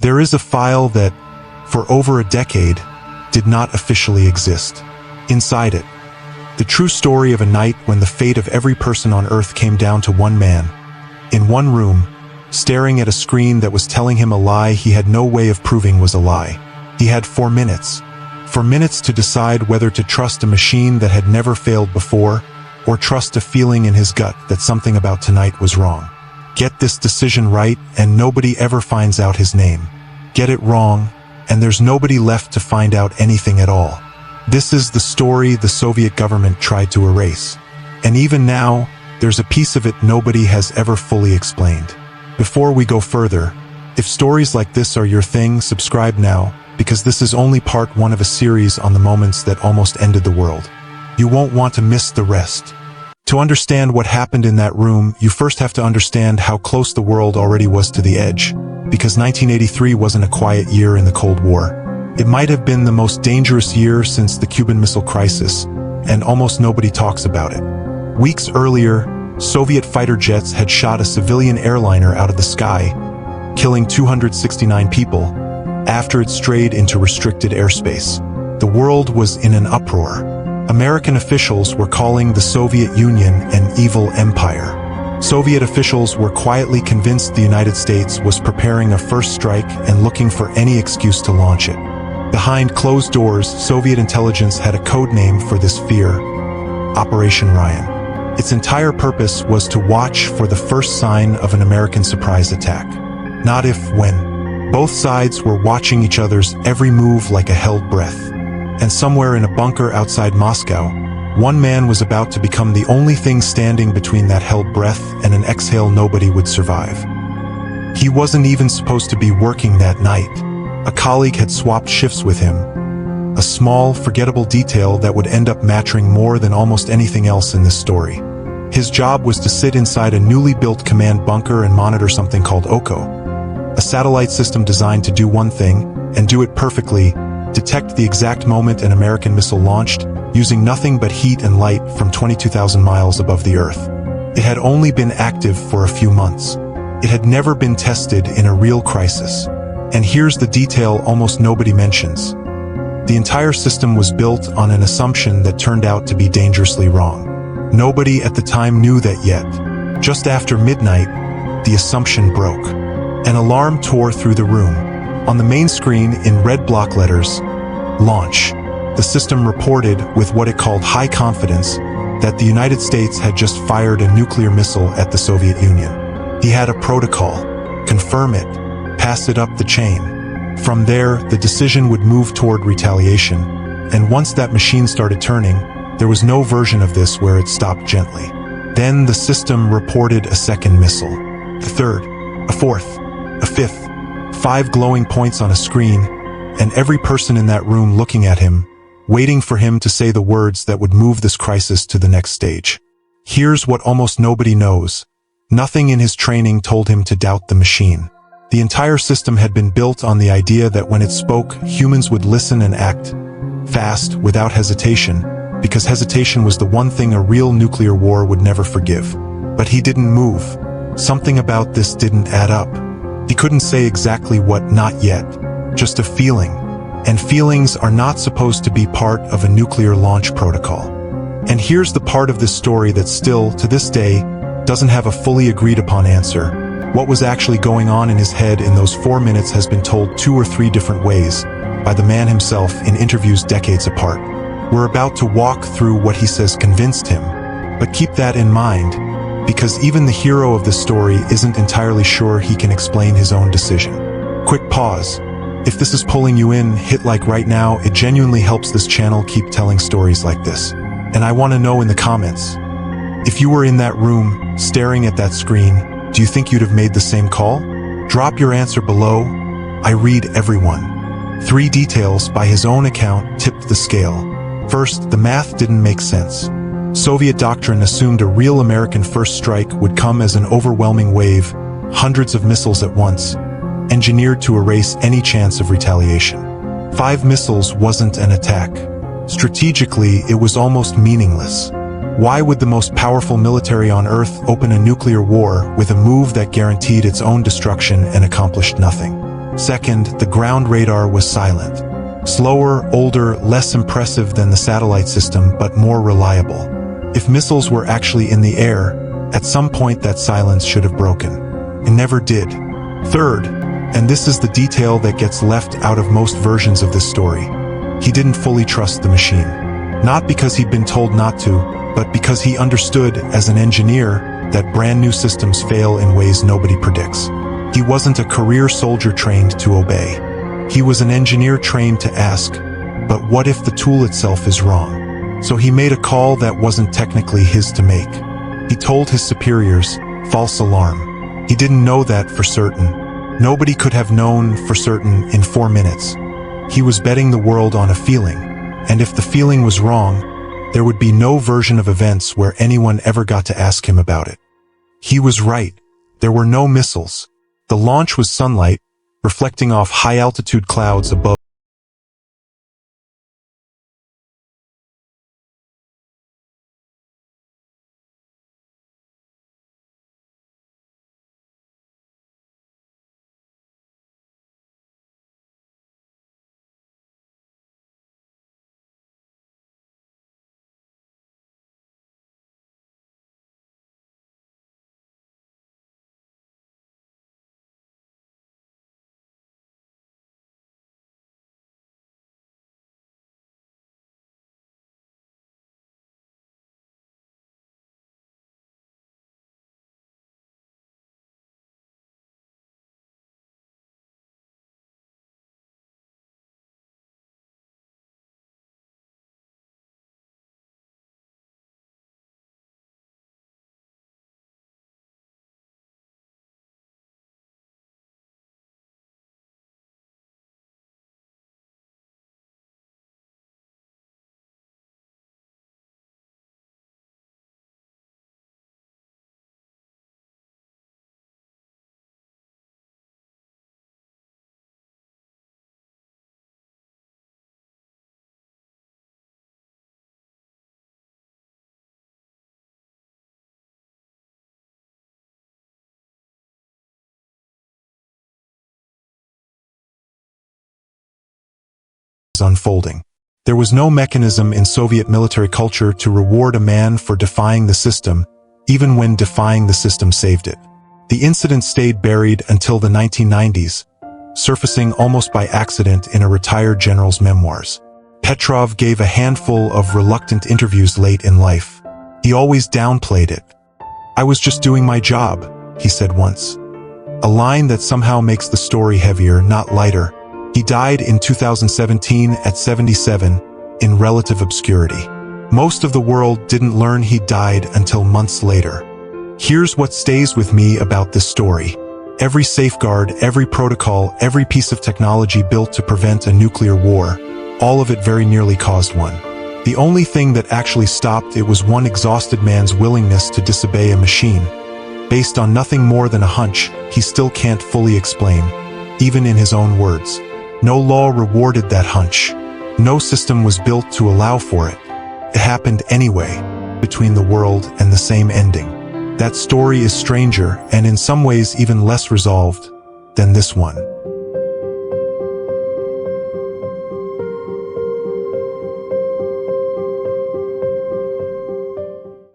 There is a file that, for over a decade, did not officially exist. Inside it, the true story of a night when the fate of every person on Earth came down to one man, in one room, staring at a screen that was telling him a lie he had no way of proving was a lie. He had 4 minutes. 4 minutes to decide whether to trust a machine that had never failed before, or trust a feeling in his gut that something about tonight was wrong. Get this decision right, and nobody ever finds out his name. Get it wrong, and there's nobody left to find out anything at all. This is the story the Soviet government tried to erase. And even now, there's a piece of it nobody has ever fully explained. Before we go further, if stories like this are your thing, subscribe now, because this is only part 1 of a series on the moments that almost ended the world. You won't want to miss the rest. To understand what happened in that room, you first have to understand how close the world already was to the edge, because 1983 wasn't a quiet year in the Cold War. It might have been the most dangerous year since the Cuban Missile Crisis, and almost nobody talks about it. Weeks earlier, Soviet fighter jets had shot a civilian airliner out of the sky, killing 269 people, after it strayed into restricted airspace. The world was in an uproar. American officials were calling the Soviet Union an evil empire. Soviet officials were quietly convinced the United States was preparing a first strike and looking for any excuse to launch it. Behind closed doors, Soviet intelligence had a code name for this fear: Operation Ryan. Its entire purpose was to watch for the first sign of an American surprise attack. Not if, when. Both sides were watching each other's every move like a held breath. And somewhere in a bunker outside Moscow, one man was about to become the only thing standing between that held breath and an exhale nobody would survive. He wasn't even supposed to be working that night. A colleague had swapped shifts with him. A small, forgettable detail that would end up mattering more than almost anything else in this story. His job was to sit inside a newly built command bunker and monitor something called OCO, a satellite system designed to do one thing, and do it perfectly: detect the exact moment an American missile launched, using nothing but heat and light from 22,000 miles above the Earth. It had only been active for a few months. It had never been tested in a real crisis. And here's the detail almost nobody mentions. The entire system was built on an assumption that turned out to be dangerously wrong. Nobody at the time knew that yet. Just after midnight, the assumption broke. An alarm tore through the room. On the main screen, in red block letters, "Launch." The system reported, with what it called high confidence, that the United States had just fired a nuclear missile at the Soviet Union. He had a protocol: confirm it, pass it up the chain. From there, the decision would move toward retaliation, and once that machine started turning, there was no version of this where it stopped gently. Then the system reported a second missile, a third, a fourth, a fifth, 5 glowing points on a screen, and every person in that room looking at him, waiting for him to say the words that would move this crisis to the next stage. Here's what almost nobody knows. Nothing in his training told him to doubt the machine. The entire system had been built on the idea that when it spoke, humans would listen and act fast, without hesitation, because hesitation was the one thing a real nuclear war would never forgive. But he didn't move. Something about this didn't add up. He couldn't say exactly what, not yet, just a feeling. And feelings are not supposed to be part of a nuclear launch protocol. And here's the part of this story that still, to this day, doesn't have a fully agreed upon answer. What was actually going on in his head in those 4 minutes has been told 2 or 3 different ways, by the man himself in interviews decades apart. We're about to walk through what he says convinced him, but keep that in mind, because even the hero of this story isn't entirely sure he can explain his own decision. Quick pause. If this is pulling you in, hit like right now. It genuinely helps this channel keep telling stories like this. And I want to know in the comments, if you were in that room, staring at that screen, do you think you'd have made the same call? Drop your answer below. I read everyone. 3 details by his own account tipped the scale. First, the math didn't make sense. Soviet doctrine assumed a real American first strike would come as an overwhelming wave, hundreds of missiles at once, engineered to erase any chance of retaliation. 5 missiles wasn't an attack. Strategically, it was almost meaningless. Why would the most powerful military on Earth open a nuclear war with a move that guaranteed its own destruction and accomplished nothing? Second, the ground radar was silent. Slower, older, less impressive than the satellite system, but more reliable. If missiles were actually in the air, at some point that silence should have broken. It never did. Third, and this is the detail that gets left out of most versions of this story, he didn't fully trust the machine. Not because he'd been told not to, but because he understood, as an engineer, that brand new systems fail in ways nobody predicts. He wasn't a career soldier trained to obey. He was an engineer trained to ask, but what if the tool itself is wrong? So he made a call that wasn't technically his to make. He told his superiors, false alarm. He didn't know that for certain. Nobody could have known for certain in 4 minutes. He was betting the world on a feeling, and if the feeling was wrong, there would be no version of events where anyone ever got to ask him about it. He was right. There were no missiles. The launch was sunlight, reflecting off high-altitude clouds above unfolding. There was no mechanism in Soviet military culture to reward a man for defying the system, even when defying the system saved it. The incident stayed buried until the 1990s, surfacing almost by accident in a retired general's memoirs. Petrov gave a handful of reluctant interviews late in life. He always downplayed it. "I was just doing my job," he said once. A line that somehow makes the story heavier, not lighter. He died in 2017 at 77, in relative obscurity. Most of the world didn't learn he died until months later. Here's what stays with me about this story. Every safeguard, every protocol, every piece of technology built to prevent a nuclear war, all of it very nearly caused one. The only thing that actually stopped it was one exhausted man's willingness to disobey a machine. Based on nothing more than a hunch, he still can't fully explain, even in his own words. No law rewarded that hunch. No system was built to allow for it. It happened anyway, between the world and the same ending. That story is stranger, and in some ways even less resolved, than this one.